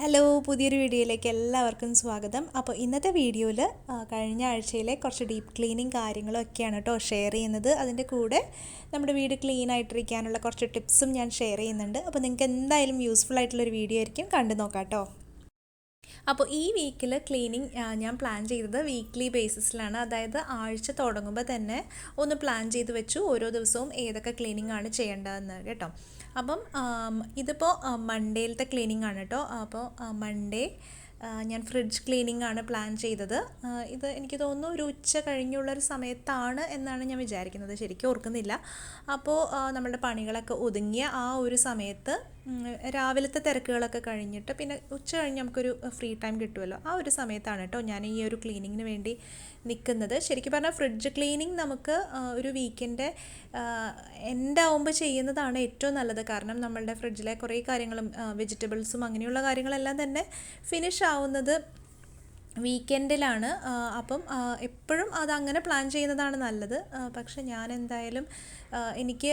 Hello, പുതിയൊരു വീഡിയോയിലേക്ക് എല്ലാവർക്കും സ്വാഗതം. അപ്പോൾ ഇന്നത്തെ വീഡിയോയിൽ കഴിഞ്ഞ ആഴ്ചയിലെ കുറച്ച് ഡീപ്പ് ക്ലീനിങ് കാര്യങ്ങളും ഒക്കെയാണ് കേട്ടോ ഷെയർ ചെയ്യുന്നത്. അതിൻ്റെ കൂടെ നമ്മുടെ വീട് ക്ലീൻ ആയിട്ടിരിക്കാനുള്ള കുറച്ച് ടിപ്സും ഞാൻ ഷെയർ ചെയ്യുന്നുണ്ട്. അപ്പോൾ നിങ്ങൾക്ക് എന്തായാലും യൂസ്ഫുൾ ആയിട്ടുള്ളൊരു വീഡിയോ ആയിരിക്കും, കണ്ടു നോക്കാം കേട്ടോ. അപ്പോൾ ഈ വീക്കിൽ ക്ലീനിങ് ഞാൻ പ്ലാൻ ചെയ്തത് വീക്ക്ലി ബേസിസിലാണ്. അതായത് ആഴ്ച തുടങ്ങുമ്പോൾ തന്നെ ഒന്ന് പ്ലാൻ ചെയ്ത് വെച്ചു ഓരോ ദിവസവും ഏതൊക്കെ ക്ലീനിങ് ആണ് ചെയ്യേണ്ടതെന്ന് കേട്ടോ. അപ്പം ഇതിപ്പോൾ മൺഡേയിലത്തെ ക്ലീനിങ് ആണ് കേട്ടോ. അപ്പോൾ മൺഡേ ഞാൻ ഫ്രിഡ്ജ് ക്ലീനിങ് ആണ് പ്ലാൻ ചെയ്തത്. ഇത് എനിക്ക് തോന്നുന്നു ഒരു ഉച്ച കഴിഞ്ഞുള്ളൊരു സമയത്താണ് എന്നാണ് ഞാൻ വിചാരിക്കുന്നത്, ശരിക്കും ഓർക്കുന്നില്ല. അപ്പോൾ നമ്മളുടെ പണികളൊക്കെ ഒതുങ്ങിയ ആ ഒരു സമയത്ത് രാവിലത്തെ തിരക്കുകളൊക്കെ കഴിഞ്ഞിട്ട് പിന്നെ ഉച്ച കഴിഞ്ഞ് നമുക്കൊരു ഫ്രീ ടൈം കിട്ടുമല്ലോ, ആ ഒരു സമയത്താണ് കേട്ടോ ഞാൻ ഈ ഒരു ക്ലീനിങ്ങിന് വേണ്ടി നിൽക്കുന്നത്. ശരിക്കും പറഞ്ഞാൽ ഫ്രിഡ്ജ് ക്ലീനിങ് നമുക്ക് ഒരു വീക്കെൻഡ് എൻഡ് ആവുമ്പോൾ ചെയ്യുന്നതാണ് ഏറ്റവും നല്ലത്. കാരണം നമ്മളുടെ ഫ്രിഡ്ജിലെ കുറേ കാര്യങ്ങളും വെജിറ്റബിൾസും അങ്ങനെയുള്ള കാര്യങ്ങളെല്ലാം തന്നെ ഫിനിഷ് ആവുന്നത് വീക്കെൻഡിലാണ്. അപ്പം എപ്പോഴും അതങ്ങനെ പ്ലാൻ ചെയ്യുന്നതാണ് നല്ലത്. പക്ഷെ ഞാൻ എന്തായാലും എനിക്ക്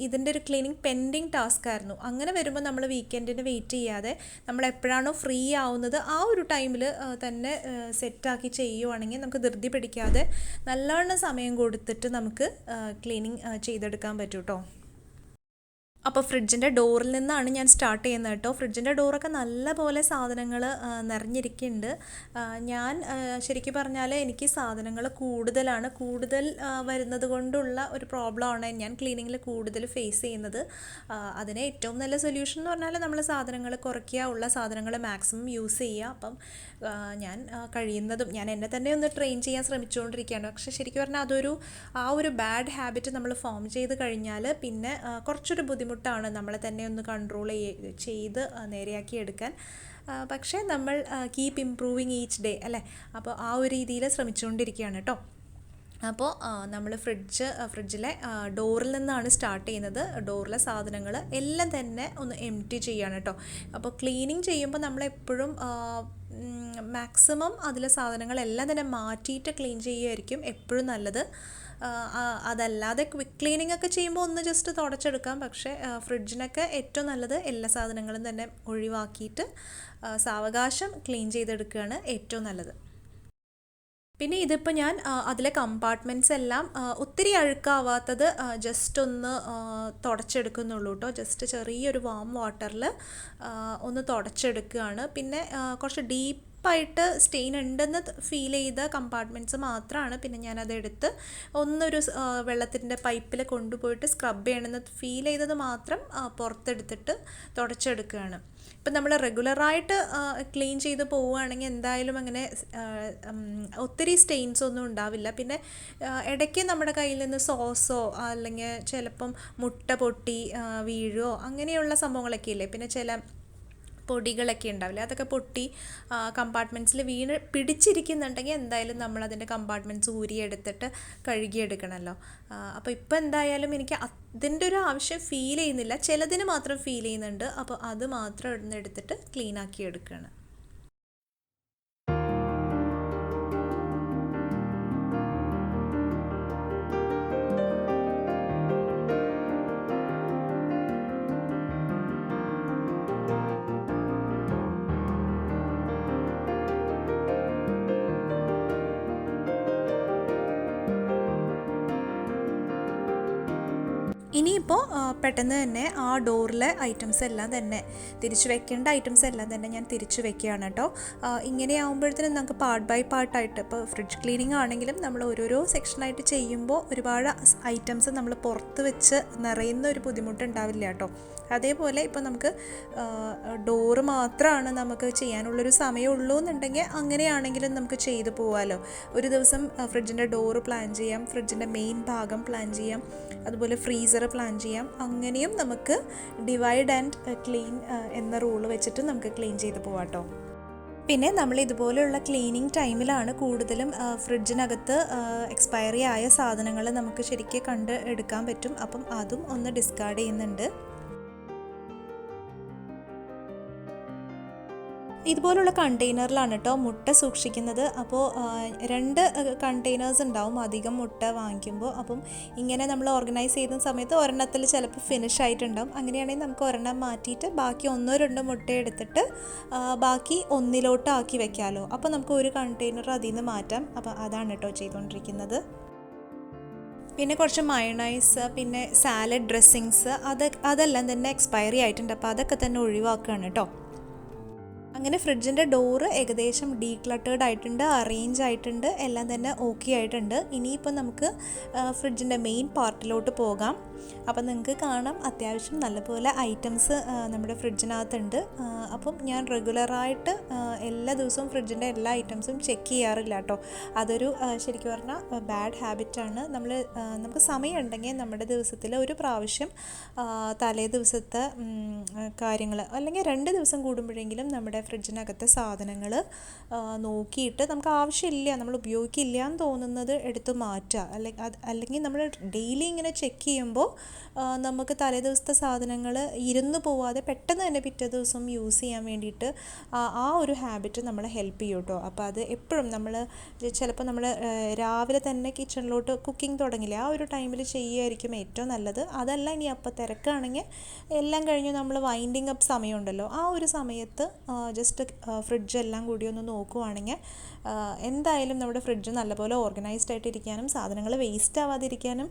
ഇതിൻ്റെ ഒരു ക്ലീനിങ് പെൻഡിങ് ടാസ്ക് ആയിരുന്നു. അങ്ങനെ വരുമ്പോൾ നമ്മൾ വീക്കെൻഡിന് വെയിറ്റ് ചെയ്യാതെ നമ്മൾ എപ്പോഴാണോ ഫ്രീ ആവുന്നത് ആ ഒരു ടൈമിൽ തന്നെ സെറ്റാക്കി ചെയ്യുവാണെങ്കിൽ നമുക്ക് ധൃതി പിടിക്കാതെ നല്ലവണ്ണം സമയം കൊടുത്തിട്ട് നമുക്ക് ക്ലീനിങ് ചെയ്തെടുക്കാൻ പറ്റും കേട്ടോ. അപ്പോൾ ഫ്രിഡ്ജിൻ്റെ ഡോറിൽ നിന്നാണ് ഞാൻ സ്റ്റാർട്ട് ചെയ്യുന്നത് കേട്ടോ. ഫ്രിഡ്ജിൻ്റെ ഡോറൊക്കെ നല്ല പോലെ സാധനങ്ങൾ നിറഞ്ഞിരിക്കുന്നുണ്ട്. ഞാൻ ശരിക്കും പറഞ്ഞാൽ എനിക്ക് സാധനങ്ങൾ കൂടുതൽ വരുന്നത് കൊണ്ടുള്ള ഒരു പ്രോബ്ലമാണ് ഞാൻ ക്ലീനിങ്ങിൽ കൂടുതൽ ഫേസ് ചെയ്യുന്നത്. അതിന് ഏറ്റവും നല്ല സൊല്യൂഷൻ എന്ന് പറഞ്ഞാൽ നമ്മൾ സാധനങ്ങൾ കുറയ്ക്കുക, ഉള്ള സാധനങ്ങൾ മാക്സിമം യൂസ് ചെയ്യുക. അപ്പം ഞാൻ കഴിയുന്നതും ഞാൻ എന്നെ തന്നെ ഒന്ന് ട്രെയിൻ ചെയ്യാൻ ശ്രമിച്ചുകൊണ്ടിരിക്കുകയാണ്. പക്ഷേ ശരിക്കും പറഞ്ഞാൽ ആ ഒരു ബാഡ് ഹാബിറ്റ് നമ്മൾ ഫോം ചെയ്ത് കഴിഞ്ഞാൽ പിന്നെ കുറച്ചൊരു ബുദ്ധിമുട്ടാണ് നമ്മളെ തന്നെ ഒന്ന് കൺട്രോൾ ചെയ്ത് നേരെയാക്കി എടുക്കാൻ. പക്ഷേ നമ്മൾ കീപ്പ് ഇംപ്രൂവിങ് ഈച്ച് ഡേ അല്ലേ. അപ്പോൾ ആ ഒരു രീതിയിൽ ശ്രമിച്ചുകൊണ്ടിരിക്കുകയാണ് കേട്ടോ. അപ്പോൾ നമ്മൾ ഫ്രിഡ്ജിലെ ഡോറിൽ നിന്നാണ് സ്റ്റാർട്ട് ചെയ്യുന്നത്. ഡോറിലെ സാധനങ്ങൾ എല്ലാം തന്നെ ഒന്ന് എംപ്റ്റി ചെയ്യാണ് കേട്ടോ. അപ്പോൾ ക്ലീനിങ് ചെയ്യുമ്പോൾ നമ്മളെപ്പോഴും മാക്സിമം അതിലെ സാധനങ്ങളെല്ലാം തന്നെ മാറ്റിയിട്ട് ക്ലീൻ ചെയ്യുമായിരിക്കും എപ്പോഴും നല്ലത്. അതല്ലാതെ ക്വിക്ക് ക്ലീനിങ് ഒക്കെ ചെയ്യുമ്പോൾ ഒന്ന് ജസ്റ്റ് തുടച്ചെടുക്കാം. പക്ഷേ ഫ്രിഡ്ജിനൊക്കെ ഏറ്റവും നല്ലത് എല്ലാ സാധനങ്ങളും തന്നെ ഒഴിവാക്കിയിട്ട് സാവകാശം ക്ലീൻ ചെയ്തെടുക്കുകയാണ് ഏറ്റവും നല്ലത്. പിന്നെ ഇതിപ്പോൾ ഞാൻ അതിലെ കമ്പാർട്ട്മെൻറ്റ്സ് എല്ലാം ഒത്തിരി അഴുക്കാവാത്തത് ജസ്റ്റ് ഒന്ന് തുടച്ചെടുക്കുന്നുള്ളൂ കേട്ടോ. ജസ്റ്റ് ചെറിയൊരു വാം വാട്ടറിൽ ഒന്ന് തുടച്ചെടുക്കുകയാണ്. പിന്നെ കുറച്ച് ഡീപ്പായിട്ട് സ്റ്റെയിൻ ഉണ്ടെന്ന് ഫീൽ ചെയ്ത കമ്പാർട്ട്മെൻറ്റ്സ് മാത്രമാണ് പിന്നെ ഞാനതെടുത്ത് ഒന്നൊരു വെള്ളത്തിൻ്റെ പൈപ്പിൽ കൊണ്ടുപോയിട്ട് സ്ക്രബ് ചെയ്യണമെന്ന് ഫീൽ ചെയ്തത് മാത്രം പുറത്തെടുത്തിട്ട് തുടച്ചെടുക്കുകയാണ്. ഇപ്പം നമ്മൾ റെഗുലറായിട്ട് ക്ലീൻ ചെയ്ത് പോവുകയാണെങ്കിൽ എന്തായാലും അങ്ങനെ ഒത്തിരി സ്റ്റെയിൻസ് ഒന്നും ഉണ്ടാവില്ല. പിന്നെ ഇടയ്ക്ക് നമ്മുടെ കയ്യിൽ നിന്ന് സോസോ അല്ലെങ്കിൽ ചിലപ്പം മുട്ട പൊട്ടി വീഴുകയോ അങ്ങനെയുള്ള സംഭവങ്ങളൊക്കെ ഇല്ലേ, പിന്നെ ചില പൊടികളൊക്കെ ഉണ്ടാവില്ലേ, അതൊക്കെ പൊട്ടി കമ്പാർട്ട്മെൻറ്റ്സിൽ പിടിച്ചിരിക്കുന്നുണ്ടെങ്കിൽ എന്തായാലും നമ്മളതിൻ്റെ കമ്പാർട്ട്മെൻറ്റ്സ് ഊരിയെടുത്തിട്ട് കഴുകിയെടുക്കണമല്ലോ. അപ്പോൾ ഇപ്പോൾ എന്തായാലും എനിക്ക് അതിൻ്റെ ഒരു ആവശ്യം ഫീൽ ചെയ്യുന്നില്ല, ചിലതിന് മാത്രം ഫീൽ ചെയ്യുന്നുണ്ട്. അപ്പോൾ അത് മാത്രം എടുത്തിട്ട് ക്ലീൻ ആക്കി എടുക്കുകയാണ്. ഇനിയിപ്പോൾ പെട്ടെന്ന് തന്നെ ആ ഡോറിലെ ഐറ്റംസ് എല്ലാം തന്നെ തിരിച്ചു വെക്കേണ്ട ഐറ്റംസ് എല്ലാം തന്നെ ഞാൻ തിരിച്ചു വെക്കുകയാണ് കേട്ടോ. ഇങ്ങനെ ആകുമ്പോഴത്തേനും നമുക്ക് പാർട്ട് ബൈ പാർട്ടായിട്ട് ഇപ്പോൾ ഫ്രിഡ്ജ് ക്ലീനിങ് ആണെങ്കിലും നമ്മൾ ഓരോരോ സെക്ഷനായിട്ട് ചെയ്യുമ്പോൾ ഒരുപാട് ഐറ്റംസ് നമ്മൾ പുറത്ത് വെച്ച് നിറയുന്ന ഒരു ബുദ്ധിമുട്ടുണ്ടാവില്ല കേട്ടോ. അതേപോലെ ഇപ്പോൾ നമുക്ക് ഡോറ് മാത്രമാണ് നമുക്ക് ചെയ്യാനുള്ളൊരു സമയമുള്ളൂ എന്നുണ്ടെങ്കിൽ അങ്ങനെയാണെങ്കിലും നമുക്ക് ചെയ്തു പോകാമല്ലോ. ഒരു ദിവസം ഫ്രിഡ്ജിൻ്റെ ഡോറ് പ്ലാൻ ചെയ്യാം, ഫ്രിഡ്ജിൻ്റെ മെയിൻ ഭാഗം പ്ലാൻ ചെയ്യാം, അതുപോലെ ഫ്രീസർ പ്ലാൻ ചെയ്യാം. അങ്ങനെയും നമുക്ക് ഡിവൈഡ് ആൻഡ് ക്ലീൻ എന്ന റൂള് വെച്ചിട്ട് നമുക്ക് ക്ലീൻ ചെയ്ത് പോകാം കേട്ടോ. പിന്നെ നമ്മൾ ഇതുപോലെയുള്ള ക്ലീനിങ് ടൈമിലാണ് കൂടുതലും ഫ്രിഡ്ജിനകത്ത് എക്സ്പയറി ആയ സാധനങ്ങൾ നമുക്ക് ശരിക്കും കണ്ട് എടുക്കാൻ പറ്റും. അപ്പം അതും ഒന്ന് ഡിസ്കാർഡ് ചെയ്യുന്നുണ്ട്. ഇതുപോലുള്ള കണ്ടെയ്നറിലാണ് കേട്ടോ മുട്ട സൂക്ഷിക്കുന്നത്. അപ്പോൾ 2 കണ്ടെയ്നേഴ്സ് ഉണ്ടാവും അധികം മുട്ട വാങ്ങിക്കുമ്പോൾ. അപ്പം ഇങ്ങനെ നമ്മൾ ഓർഗനൈസ് ചെയ്യുന്ന സമയത്ത് ഒരെണ്ണത്തിൽ ചിലപ്പോൾ ഫിനിഷ് ആയിട്ടുണ്ടാവും. അങ്ങനെയാണെങ്കിൽ നമുക്ക് ഒരെണ്ണം മാറ്റിയിട്ട് ബാക്കി 1-2 മുട്ട എടുത്തിട്ട് ബാക്കി ഒന്നിലോട്ട് ആക്കി വെക്കാമല്ലോ. അപ്പോൾ നമുക്ക് ഒരു കണ്ടെയ്നർ അതിൽ നിന്ന് മാറ്റാം. അപ്പോൾ അതാണ് കേട്ടോ ചെയ്തുകൊണ്ടിരിക്കുന്നത്. പിന്നെ കുറച്ച് മയണൈസ്, പിന്നെ സാലഡ് ഡ്രസ്സിങ്സ്, അതെല്ലാം തന്നെ എക്സ്പയറി ആയിട്ടുണ്ട്. അപ്പോൾ അതൊക്കെ തന്നെ ഒഴിവാക്കുകയാണ് കേട്ടോ. അങ്ങനെ ഫ്രിഡ്ജിൻ്റെ ഡോറ് ഏകദേശം ഡീക്ലട്ടേർഡ് ആയിട്ടുണ്ട്, അറേഞ്ച് ആയിട്ടുണ്ട്, എല്ലാം തന്നെ ഓക്കെ ആയിട്ടുണ്ട്. ഇനിയിപ്പോൾ നമുക്ക് ഫ്രിഡ്ജിൻ്റെ മെയിൻ പാർട്ടിലോട്ട് പോകാം. അപ്പം നിങ്ങൾക്ക് കാണാം അത്യാവശ്യം നല്ലപോലെ ഐറ്റംസ് നമ്മുടെ ഫ്രിഡ്ജിനകത്തുണ്ട്. അപ്പം ഞാൻ റെഗുലറായിട്ട് എല്ലാ ദിവസവും ഫ്രിഡ്ജിൻ്റെ എല്ലാ ഐറ്റംസും ചെക്ക് ചെയ്യാറില്ല കേട്ടോ. അതൊരു ശരിക്കും പറഞ്ഞാൽ ബാഡ് ഹാബിറ്റാണ്. നമുക്ക് സമയമുണ്ടെങ്കിൽ നമ്മുടെ ദിവസത്തിൽ ഒരു പ്രാവശ്യം തലേ ദിവസത്തെ കാര്യങ്ങൾ അല്ലെങ്കിൽ 2 ദിവസം കൂടുമ്പോഴെങ്കിലും നമ്മുടെ ഫ്രിഡ്ജിനകത്തെ സാധനങ്ങൾ നോക്കിയിട്ട് നമുക്ക് ആവശ്യമില്ല, നമ്മൾ ഉപയോഗിക്കില്ല എന്ന് തോന്നുന്നത് എടുത്ത് മാറ്റുക. അല്ലെങ്കിൽ നമ്മൾ ഡെയിലി ഇങ്ങനെ ചെക്ക് ചെയ്യുമ്പോൾ നമുക്ക് തലേ ദിവസത്തെ സാധനങ്ങൾ ഇരുന്ന് പോവാതെ പെട്ടെന്ന് തന്നെ പിറ്റേ ദിവസം യൂസ് ചെയ്യാൻ വേണ്ടിയിട്ട് ആ ഒരു ഹാബിറ്റ് നമ്മളെ ഹെൽപ്പ് ചെയ്യും കേട്ടോ. അപ്പോൾ അത് എപ്പോഴും ചിലപ്പോൾ നമ്മൾ രാവിലെ തന്നെ കിച്ചണിലോട്ട് കുക്കിംഗ് തുടങ്ങില്ല, ആ ഒരു ടൈമിൽ ചെയ്യുമായിരിക്കും ഏറ്റവും നല്ലത്. അതല്ല ഇനി അപ്പോൾ തിരക്കാണെങ്കിൽ എല്ലാം കഴിഞ്ഞ് നമ്മൾ വൈൻഡിങ് അപ്പ് സമയമുണ്ടല്ലോ, ആ ഒരു സമയത്ത് ജസ്റ്റ് ഫ്രിഡ്ജെല്ലാം കൂടി ഒന്ന് നോക്കുവാണെങ്കിൽ എന്തായാലും നമ്മുടെ ഫ്രിഡ്ജ് നല്ലപോലെ ഓർഗനൈസ്ഡ് ആയിട്ടിരിക്കാനും സാധനങ്ങൾ വേസ്റ്റ് ആവാതിരിക്കാനും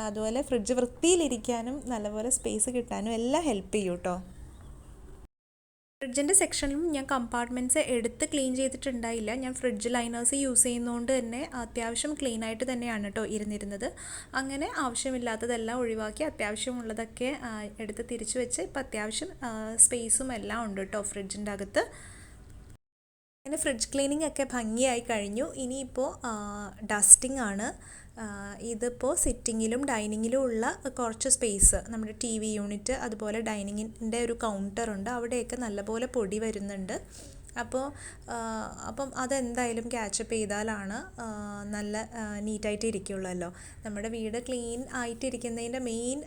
അതുപോലെ ഫ്രിഡ്ജ് വൃത്തിയിലിരിക്കാനും നല്ലപോലെ സ്പേസ് കിട്ടാനും എല്ലാം ഹെൽപ്പ് ചെയ്യും കേട്ടോ. ഫ്രിഡ്ജിൻ്റെ സെക്ഷനിലും ഞാൻ കമ്പാർട്ട്മെൻറ്റ്സ് എടുത്ത് ക്ലീൻ ചെയ്തിട്ടുണ്ടായില്ല. ഞാൻ ഫ്രിഡ്ജ് ലൈനേഴ്സ് യൂസ് ചെയ്യുന്നതുകൊണ്ട് തന്നെ അത്യാവശ്യം ക്ലീനായിട്ട് തന്നെയാണ് കേട്ടോ ഇരുന്നിരുന്നത്. അങ്ങനെ ആവശ്യമില്ലാത്തതെല്ലാം ഒഴിവാക്കി അത്യാവശ്യമുള്ളതൊക്കെ എടുത്ത് തിരിച്ചു വെച്ച് ഇപ്പം അത്യാവശ്യം സ്പേസും എല്ലാം ഉണ്ട് കേട്ടോ ഫ്രിഡ്ജിൻ്റെ അകത്ത്. അങ്ങനെ ഫ്രിഡ്ജ് ക്ലീനിങ് ഒക്കെ ഭംഗിയായി കഴിഞ്ഞു. ഇനിയിപ്പോൾ ഡസ്റ്റിംഗ് ആണ്. ഇതിപ്പോൾ സിറ്റിങ്ങിലും ഡൈനിങ്ങിലും ഉള്ള കുറച്ച് സ്പേസ്, നമ്മുടെ TV യൂണിറ്റ് അതുപോലെ ഡൈനിങ്ങിൻ്റെ ഒരു കൗണ്ടറുണ്ട്, അവിടെയൊക്കെ നല്ലപോലെ പൊടി വരുന്നുണ്ട്. അപ്പം അതെന്തായാലും ക്യാച്ചപ്പ് ചെയ്താലാണ് നല്ല നീറ്റായിട്ട് ഇരിക്കുള്ളല്ലോ. നമ്മുടെ വീട് ക്ലീൻ ആയിട്ടിരിക്കുന്നതിൻ്റെ മെയിൻ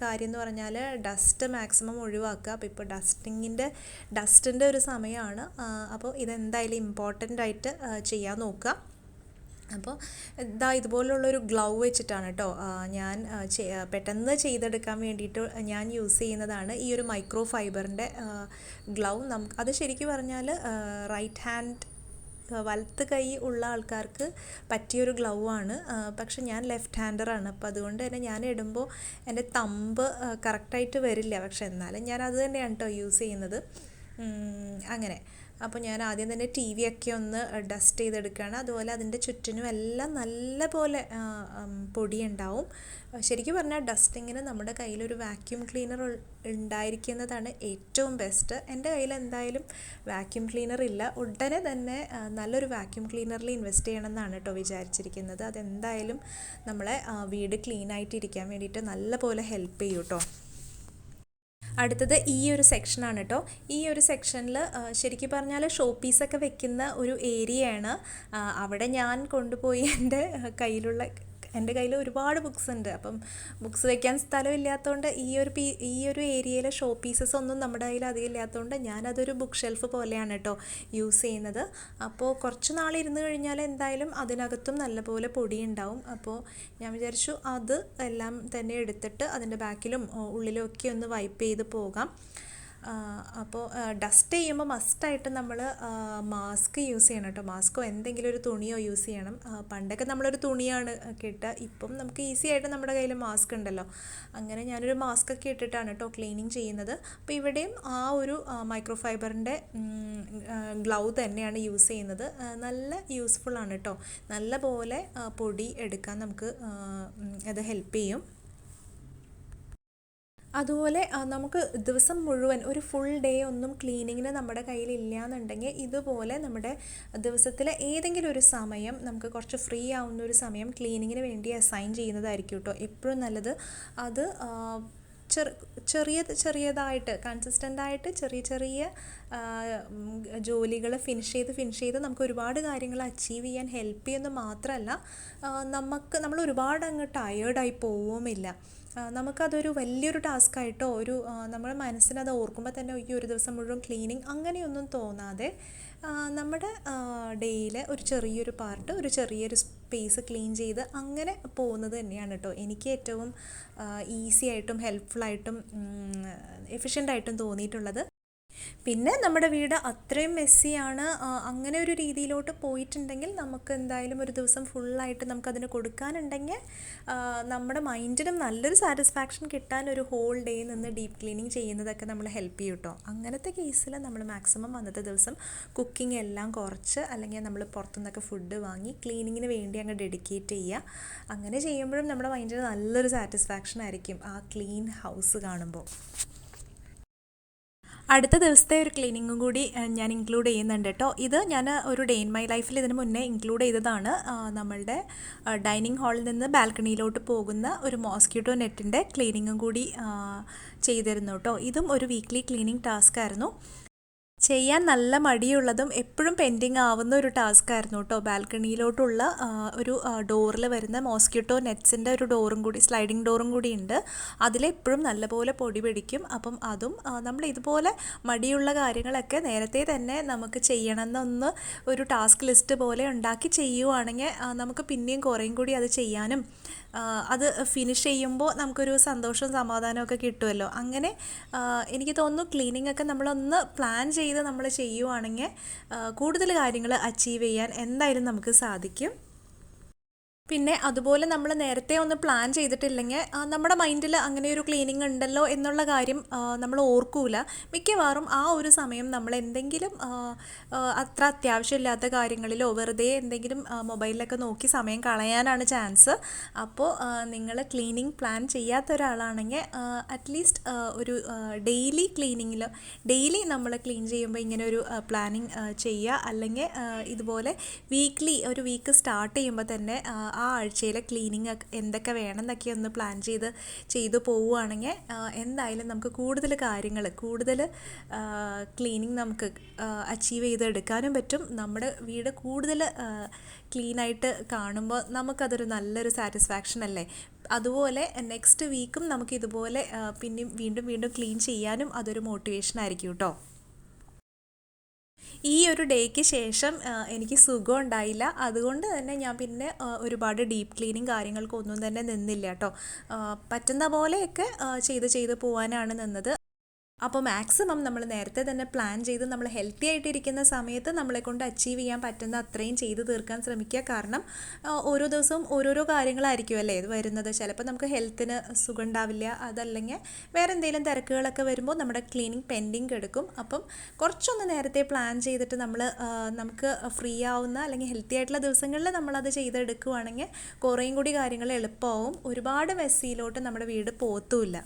കാര്യം എന്ന് പറഞ്ഞാൽ ഡസ്റ്റ് മാക്സിമം ഒഴിവാക്കുക. അപ്പോൾ ഇപ്പോൾ ഡസ്റ്റിൻ്റെ ഒരു സമയമാണ്. അപ്പോൾ ഇതെന്തായാലും ഇമ്പോർട്ടൻ്റ് ആയിട്ട് ചെയ്യാൻ നോക്കുക. അപ്പോൾ ഇതുപോലുള്ളൊരു ഗ്ലൗ വെച്ചിട്ടാണ് കേട്ടോ ഞാൻ പെട്ടെന്ന് ചെയ്തെടുക്കാൻ വേണ്ടിയിട്ട് ഞാൻ യൂസ് ചെയ്യുന്നതാണ് ഈ ഒരു മൈക്രോ ഫൈബറിൻ്റെ ഗ്ലൗ. അത് ശരിക്കും പറഞ്ഞാൽ റൈറ്റ് ഹാൻഡ് വലത്ത് കൈ ഉള്ള ആൾക്കാർക്ക് പറ്റിയൊരു ഗ്ലൗ ആണ്. പക്ഷെ ഞാൻ ലെഫ്റ്റ് ഹാൻഡറാണ്. അപ്പോൾ അതുകൊണ്ട് തന്നെ ഞാൻ ഇടുമ്പോൾ എൻ്റെ തമ്പ് കറക്റ്റായിട്ട് വരില്ല. പക്ഷെ എന്നാലും ഞാൻ അത് തന്നെയാണ് കേട്ടോ യൂസ് ചെയ്യുന്നത്. അങ്ങനെ അപ്പോൾ ഞാൻ ആദ്യം തന്നെ TV ഒക്കെ ഒന്ന് ഡസ്റ്റ് ചെയ്തെടുക്കുകയാണ്. അതുപോലെ അതിൻ്റെ ചുറ്റിനും എല്ലാം നല്ല പോലെ പൊടിയുണ്ടാവും. ശരിക്കും പറഞ്ഞാൽ ഡസ്റ്റിങ്ങിന് നമ്മുടെ കയ്യിലൊരു വാക്യൂം ക്ലീനർ ഉണ്ടായിരിക്കുന്നതാണ് ഏറ്റവും ബെസ്റ്റ്. എൻ്റെ കയ്യിൽ എന്തായാലും വാക്യൂം ക്ലീനർ ഇല്ല. ഉടനെ തന്നെ നല്ലൊരു വാക്യൂം ക്ലീനറിൽ ഇൻവെസ്റ്റ് ചെയ്യണമെന്നാണ് കേട്ടോ വിചാരിച്ചിരിക്കുന്നത്. അതെന്തായാലും നമ്മളെ വീട് ക്ലീനായിട്ടിരിക്കാൻ വേണ്ടിയിട്ട് നല്ല പോലെ ഹെൽപ്പ് ചെയ്യും കേട്ടോ. അടുത്തത് ഈ ഒരു സെക്ഷനാണ് കേട്ടോ. ഈ ഒരു സെക്ഷനിൽ ശരിക്കും പറഞ്ഞാൽ ഷോ പീസൊക്കെ വെക്കുന്ന ഒരു ഏരിയയാണ്. അവിടെ ഞാൻ കൊണ്ടുപോയി എൻ്റെ കയ്യിൽ ഒരുപാട് ബുക്സ് ഉണ്ട്. അപ്പം ബുക്സ് വെക്കാൻ സ്ഥലമില്ലാത്തതുകൊണ്ട് ഈ ഒരു ഏരിയയിൽ ഷോ പീസസ് ഒന്നും നമ്മുടെ കയ്യിൽ അധികം ഇല്ലാത്തതുകൊണ്ട് ഞാനതൊരു ബുക്ക് ഷെൽഫ് പോലെയാണ് കേട്ടോ യൂസ് ചെയ്യുന്നത്. അപ്പോൾ കുറച്ച് നാൾ ഇരുന്ന് കഴിഞ്ഞാൽ എന്തായാലും അതിനകത്തും നല്ലപോലെ പൊടിയുണ്ടാവും. അപ്പോൾ ഞാൻ വിചാരിച്ചു അത് എല്ലാം തന്നെ എടുത്തിട്ട് അതിൻ്റെ ബാക്കിലും ഉള്ളിലും ഒക്കെ ഒന്ന് വൈപ്പ് ചെയ്ത് പോകാം. അപ്പോൾ ഡസ്റ്റ് ചെയ്യുമ്പോൾ മസ്റ്റായിട്ട് നമ്മൾ മാസ്ക് യൂസ് ചെയ്യണം കേട്ടോ. മാസ്കോ എന്തെങ്കിലും ഒരു തുണിയോ യൂസ് ചെയ്യണം. പണ്ടൊക്കെ നമ്മളൊരു തുണിയാണ് കിട്ടുക, ഇപ്പം നമുക്ക് ഈസി ആയിട്ട് നമ്മുടെ കയ്യിൽ മാസ്ക് ഉണ്ടല്ലോ. അങ്ങനെ ഞാനൊരു മാസ്ക് ഒക്കെ ഇട്ടിട്ടാണ് കേട്ടോ ക്ലീനിങ് ചെയ്യുന്നത്. അപ്പോൾ ഇവിടെയും ആ ഒരു മൈക്രോ ഫൈബറിൻ്റെ ഗ്ലൗ തന്നെയാണ് യൂസ് ചെയ്യുന്നത്. നല്ല യൂസ്ഫുള്ളാണ് കേട്ടോ. നല്ല പോലെ പൊടി എടുക്കാൻ നമുക്ക് അത് ഹെൽപ്പ് ചെയ്യും. അതുപോലെ നമുക്ക് ദിവസം മുഴുവൻ ഒരു ഫുൾ ഡേ ഒന്നും ക്ലീനിങ്ങിന് നമ്മുടെ കയ്യിലില്ല എന്നുണ്ടെങ്കിൽ ഇതുപോലെ നമ്മുടെ ദിവസത്തിലെ ഏതെങ്കിലും ഒരു സമയം നമുക്ക് കുറച്ച് ഫ്രീ ആവുന്ന ഒരു സമയം ക്ലീനിങ്ങിന് വേണ്ടി അസൈൻ ചെയ്യുന്നതായിരിക്കും കേട്ടോ എപ്പോഴും നല്ലത്. അത് ചെറിയതായിട്ട് കൺസിസ്റ്റൻ്റായിട്ട് ചെറിയ ജോലികൾ ഫിനിഷ് ചെയ്ത് നമുക്ക് ഒരുപാട് കാര്യങ്ങൾ അച്ചീവ് ചെയ്യാൻ ഹെൽപ്പ് ചെയ്യുന്നത് മാത്രമല്ല നമ്മൾ ഒരുപാട് അങ്ങ് ടയേർഡായി പോവുമില്ല. നമുക്കതൊരു വലിയൊരു ടാസ്ക്കായിട്ടോ നമ്മുടെ മനസ്സിനത് ഓർക്കുമ്പോൾ തന്നെ ഈ ഒരു ദിവസം മുഴുവൻ ക്ലീനിങ് അങ്ങനെയൊന്നും തോന്നാതെ നമ്മുടെ ഡേയിലെ ഒരു ചെറിയൊരു പാർട്ട് ഒരു ചെറിയൊരു സ്പേസ് ക്ലീൻ ചെയ്ത് അങ്ങനെ പോകുന്നത് തന്നെയാണ് കേട്ടോ എനിക്ക് ഏറ്റവും ഈസി ആയിട്ടും ഹെൽപ്ഫുള്ളായിട്ടും എഫിഷ്യൻ്റായിട്ടും തോന്നിയിട്ടുള്ളത്. പിന്നെ നമ്മുടെ വീട് അത്രയും മെസ്സിയാണ് അങ്ങനെ ഒരു രീതിയിലോട്ട് പോയിട്ടുണ്ടെങ്കിൽ നമുക്ക് എന്തായാലും ഒരു ദിവസം ഫുള്ളായിട്ട് നമുക്കതിന് കൊടുക്കാനുണ്ടെങ്കിൽ നമ്മുടെ മൈൻഡിനും നല്ലൊരു സാറ്റിസ്ഫാക്ഷൻ കിട്ടാൻ ഒരു ഹോൾ ഡേ നിന്ന് ഡീപ്പ് ക്ലീനിങ് ചെയ്യുന്നതൊക്കെ നമ്മൾ ഹെൽപ്പ് ചെയ്യും കേട്ടോ. അങ്ങനത്തെ കേസിൽ നമ്മൾ മാക്സിമം അന്നത്തെ ദിവസം കുക്കിംഗ് എല്ലാം കുറച്ച് അല്ലെങ്കിൽ നമ്മൾ പുറത്തുനിന്നൊക്കെ ഫുഡ് വാങ്ങി ക്ലീനിങ്ങിന് വേണ്ടി അങ്ങ് ഡെഡിക്കേറ്റ് ചെയ്യുക. അങ്ങനെ ചെയ്യുമ്പോഴും നമ്മുടെ മൈൻഡിന് നല്ലൊരു സാറ്റിസ്ഫാക്ഷൻ ആയിരിക്കും ആ ക്ലീൻ ഹൗസ് കാണുമ്പോൾ. അടുത്ത ദിവസത്തെ ഒരു ക്ലീനിങ്ങും കൂടി ഞാൻ ഇൻക്ലൂഡ് ചെയ്യുന്നുണ്ട് കേട്ടോ. ഇത് ഞാൻ ഒരു ഡേ ഇൻ മൈ ലൈഫിൽ ഇതിന് മുന്നേ ഇൻക്ലൂഡ് ചെയ്തതാണ്. നമ്മളുടെ ഡൈനിങ് ഹാളിൽ നിന്ന് ബാൽക്കണിയിലോട്ട് പോകുന്ന ഒരു മോസ്കിറ്റോ നെറ്റിൻ്റെ ക്ലീനിങ്ങും കൂടി ചെയ്തിരുന്നു കേട്ടോ. ഇതും ഒരു വീക്ക്ലി ക്ലീനിങ് ടാസ്ക് ആയിരുന്നു. ചെയ്യാൻ നല്ല മടിയുള്ളതും എപ്പോഴും പെൻഡിങ് ആവുന്ന ഒരു ടാസ്ക് ആയിരുന്നു കേട്ടോ. ബാൽക്കണിയിലോട്ടുള്ള ഒരു ഡോറിൽ വരുന്ന മോസ്കിറ്റോ നെറ്റ്സിൻ്റെ ഒരു ഡോറും കൂടി സ്ലൈഡിങ് ഡോറും കൂടി ഉണ്ട്. അതിലെപ്പോഴും നല്ലപോലെ പൊടി പിടിക്കും. അപ്പം അതും നമ്മൾ ഇതുപോലെ മടിയുള്ള കാര്യങ്ങളൊക്കെ നേരത്തെ തന്നെ നമുക്ക് ചെയ്യണമെന്നൊന്ന് ഒരു ടാസ്ക് ലിസ്റ്റ് പോലെ ഉണ്ടാക്കി ചെയ്യുവാണെങ്കിൽ നമുക്ക് പിന്നെയും കുറേയും കൂടി അത് ചെയ്യാനും അത് ഫിനിഷ് ചെയ്യുമ്പോൾ നമുക്കൊരു സന്തോഷവും സമാധാനമൊക്കെ കിട്ടുമല്ലോ. അങ്ങനെ എനിക്ക് തോന്നുന്നു ക്ലീനിങ് ഒക്കെ നമ്മളൊന്ന് പ്ലാൻ ചെയ്ത് നമ്മൾ ചെയ്യുവാണെങ്കിൽ കൂടുതൽ കാര്യങ്ങൾ അച്ചീവ് ചെയ്യാൻ എന്തായാലും നമുക്ക് സാധിക്കും. പിന്നെ അതുപോലെ നമ്മൾ നേരത്തെ ഒന്ന് പ്ലാൻ ചെയ്തിട്ടില്ലെങ്കിൽ നമ്മുടെ മൈൻഡിൽ അങ്ങനെ ഒരു ക്ലീനിങ് ഉണ്ടല്ലോ എന്നുള്ള കാര്യം നമ്മൾ ഓർക്കൂല. മിക്കവാറും ആ ഒരു സമയം നമ്മൾ എന്തെങ്കിലും അത്ര അത്യാവശ്യമില്ലാത്ത കാര്യങ്ങളിലോ വെറുതെ എന്തെങ്കിലും മൊബൈലിലൊക്കെ നോക്കി സമയം കളയാനാണ് ചാൻസ്. അപ്പോൾ നിങ്ങൾ ക്ലീനിങ് പ്ലാൻ ചെയ്യാത്ത ഒരാളാണെങ്കിൽ അറ്റ്ലീസ്റ്റ് ഒരു ഡെയിലി ക്ലീനിങ്ങിൽ ഡെയിലി നമ്മൾ ക്ലീൻ ചെയ്യുമ്പോൾ ഇങ്ങനെ ഒരു പ്ലാനിങ് ചെയ്യുക. അല്ലെങ്കിൽ ഇതുപോലെ ഒരു വീക്ക് സ്റ്റാർട്ട് ചെയ്യുമ്പോൾ തന്നെ ആ ആഴ്ചയിലെ ക്ലീനിങ് എന്തൊക്കെ വേണമെന്നൊക്കെ ഒന്ന് പ്ലാൻ ചെയ്ത് പോവുകയാണെങ്കിൽ എന്തായാലും നമുക്ക് കൂടുതൽ ക്ലീനിങ് നമുക്ക് അച്ചീവ് ചെയ്തെടുക്കാനും പറ്റും. നമ്മുടെ വീട് കൂടുതൽ ക്ലീനായിട്ട് കാണുമ്പോൾ നമുക്കതൊരു നല്ലൊരു സാറ്റിസ്ഫാക്ഷൻ അല്ലേ. അതുപോലെ നെക്സ്റ്റ് വീക്കും നമുക്ക് ഇതുപോലെ പിന്നെയും വീണ്ടും ക്ലീൻ ചെയ്യാനും അതൊരു മോട്ടിവേഷൻ ആയിരിക്കും കേട്ടോ. ഈ ഒരു ഡേക്ക് ശേഷം എനിക്ക് സുഖം ഉണ്ടായില്ല. അതുകൊണ്ട് തന്നെ ഞാൻ പിന്നെ ഒരുപാട് ഡീപ്പ് ക്ലീനിങ് കാര്യങ്ങൾക്കൊന്നും തന്നെ നിന്നില്ല കേട്ടോ. പറ്റുന്ന പോലെയൊക്കെ ചെയ്ത് പോകാനാണ് നിന്നത്. അപ്പോൾ മാക്സിമം നമ്മൾ നേരത്തെ തന്നെ പ്ലാൻ ചെയ്ത് നമ്മൾ ഹെൽത്തി ആയിട്ടിരിക്കുന്ന സമയത്ത് നമ്മളെ കൊണ്ട് അച്ചീവ് ചെയ്യാൻ പറ്റുന്ന അത്രയും ചെയ്ത് തീർക്കാൻ ശ്രമിക്കുക. കാരണം ഓരോ ദിവസവും ഓരോരോ കാര്യങ്ങളായിരിക്കും അല്ലേ വരുന്നത്. ചിലപ്പോൾ നമുക്ക് ഹെൽത്തിന് സുഖം ഉണ്ടാവില്ല, അതല്ലെങ്കിൽ വേറെ എന്തെങ്കിലും തിരക്കുകളൊക്കെ വരുമ്പോൾ നമ്മുടെ ക്ലീനിങ് പെൻഡിങ് എടുക്കും. അപ്പം കുറച്ചൊന്ന് നേരത്തെ പ്ലാൻ ചെയ്തിട്ട് നമുക്ക് ഫ്രീ ആവുന്ന അല്ലെങ്കിൽ ഹെൽത്തി ആയിട്ടുള്ള ദിവസങ്ങളിൽ നമ്മളത് ചെയ്തെടുക്കുകയാണെങ്കിൽ കുറേയും കൂടി കാര്യങ്ങൾ എളുപ്പമാവും. ഒരുപാട് മെസ്സിയിലോട്ട് നമ്മുടെ വീട് പോത്തുമില്ല.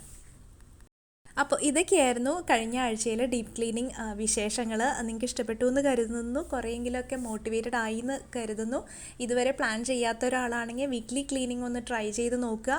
അപ്പോൾ ഇതൊക്കെയായിരുന്നു കഴിഞ്ഞ ആഴ്ചയിലെ ഡീപ്പ് ക്ലീനിങ് വിശേഷങ്ങൾ. നിങ്ങൾക്ക് ഇഷ്ടപ്പെട്ടു എന്ന് കരുതുന്നു. കുറേയെങ്കിലുമൊക്കെ മോട്ടിവേറ്റഡ് ആയി എന്ന് കരുതുന്നു. ഇതുവരെ പ്ലാൻ ചെയ്യാത്ത ഒരാളാണെങ്കിൽ വീക്ക്ലി ക്ലീനിങ് ഒന്ന് ട്രൈ ചെയ്ത് നോക്കുക.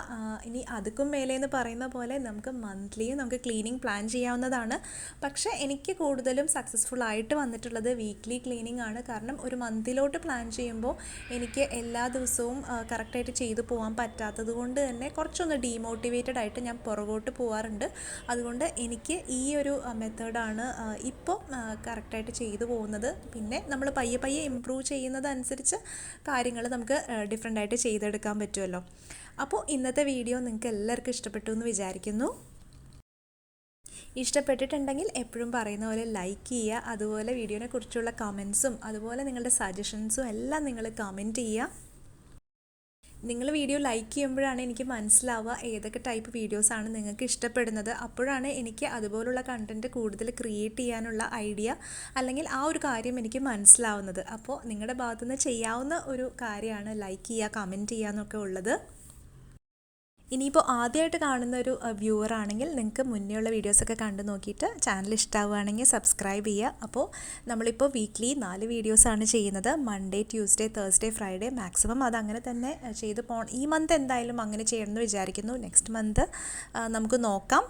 ഇനി അതുക്കും മേലേന്ന് പറയുന്ന പോലെ നമുക്ക് മന്ത്ലിയും നമുക്ക് ക്ലീനിങ് പ്ലാൻ ചെയ്യാവുന്നതാണ്. പക്ഷേ എനിക്ക് കൂടുതലും സക്സസ്ഫുൾ ആയിട്ട് വന്നിട്ടുള്ളത് വീക്ക്ലി ക്ലീനിങ് ആണ്. കാരണം ഒരു മന്തിലോട്ട് പ്ലാൻ ചെയ്യുമ്പോൾ എനിക്ക് എല്ലാ ദിവസവും കറക്റ്റായിട്ട് ചെയ്തു പോകാൻ പറ്റാത്തത് കൊണ്ട് തന്നെ കുറച്ചൊന്ന് ഡീമോട്ടിവേറ്റഡ് ആയിട്ട് ഞാൻ പുറകോട്ട് പോകാറുണ്ട്. അതുകൊണ്ട് എനിക്ക് ഈ ഒരു മെത്തേഡാണ് ഇപ്പോൾ കറക്റ്റായിട്ട് ചെയ്തു പോകുന്നത്. പിന്നെ നമ്മൾ പയ്യെ ഇമ്പ്രൂവ് ചെയ്യുന്നതനുസരിച്ച് കാര്യങ്ങൾ നമുക്ക് ഡിഫറെൻ്റായിട്ട് ചെയ്തെടുക്കാൻ പറ്റുമല്ലോ. അപ്പോൾ ഇന്നത്തെ വീഡിയോ നിങ്ങൾക്ക് എല്ലാവർക്കും ഇഷ്ടപ്പെട്ടു എന്ന് വിചാരിക്കുന്നു. ഇഷ്ടപ്പെട്ടിട്ടുണ്ടെങ്കിൽ എപ്പോഴും പറയുന്ന പോലെ ലൈക്ക് ചെയ്യുക. അതുപോലെ വീഡിയോനെ കുറിച്ചുള്ള കമൻസും അതുപോലെ നിങ്ങളുടെ സജഷൻസും എല്ലാം നിങ്ങൾ കമൻറ്റ് ചെയ്യുക. നിങ്ങൾ വീഡിയോ ലൈക്ക് ചെയ്യുമ്പോഴാണ് എനിക്ക് മനസ്സിലാവുക ഏതൊക്കെ ടൈപ്പ് വീഡിയോസാണ് നിങ്ങൾക്ക് ഇഷ്ടപ്പെടുന്നത്. അപ്പോഴാണ് എനിക്ക് അതുപോലുള്ള കണ്ടൻറ്റ് കൂടുതൽ ക്രിയേറ്റ് ചെയ്യാനുള്ള ഐഡിയ അല്ലെങ്കിൽ ആ ഒരു കാര്യം എനിക്ക് മനസ്സിലാവുന്നത്. അപ്പോൾ നിങ്ങളുടെ ഭാഗത്തുനിന്ന് ചെയ്യാവുന്ന ഒരു കാര്യമാണ് ലൈക്ക് ചെയ്യുക, കമൻറ്റ് ചെയ്യുക എന്നൊക്കെ ഉള്ളത്. ഇനിയിപ്പോൾ ആദ്യമായിട്ട് കാണുന്ന ഒരു വ്യൂവർ ആണെങ്കിൽ നിങ്ങൾക്ക് മുന്നേ ഉള്ള വീഡിയോസൊക്കെ കണ്ടു നോക്കിയിട്ട് ചാനൽ ഇഷ്ടമാവുകയാണെങ്കിൽ സബ്സ്ക്രൈബ് ചെയ്യുക. അപ്പോൾ നമ്മളിപ്പോൾ വീക്ക്ലി 4 വീഡിയോസാണ് ചെയ്യുന്നത്. Monday, Tuesday, Thursday, Friday. Maximum അതങ്ങനെ തന്നെ ചെയ്ത് പോകണം. ഈ മന്ത് എന്തായാലും അങ്ങനെ ചെയ്യണമെന്ന് വിചാരിക്കുന്നു. നെക്സ്റ്റ് മന്ത് നമുക്ക് നോക്കാം.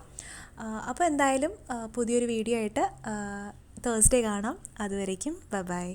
അപ്പോൾ എന്തായാലും പുതിയൊരു വീഡിയോ ആയിട്ട് തേഴ്സ്ഡേ കാണാം. അതുവരേക്കും ബൈ.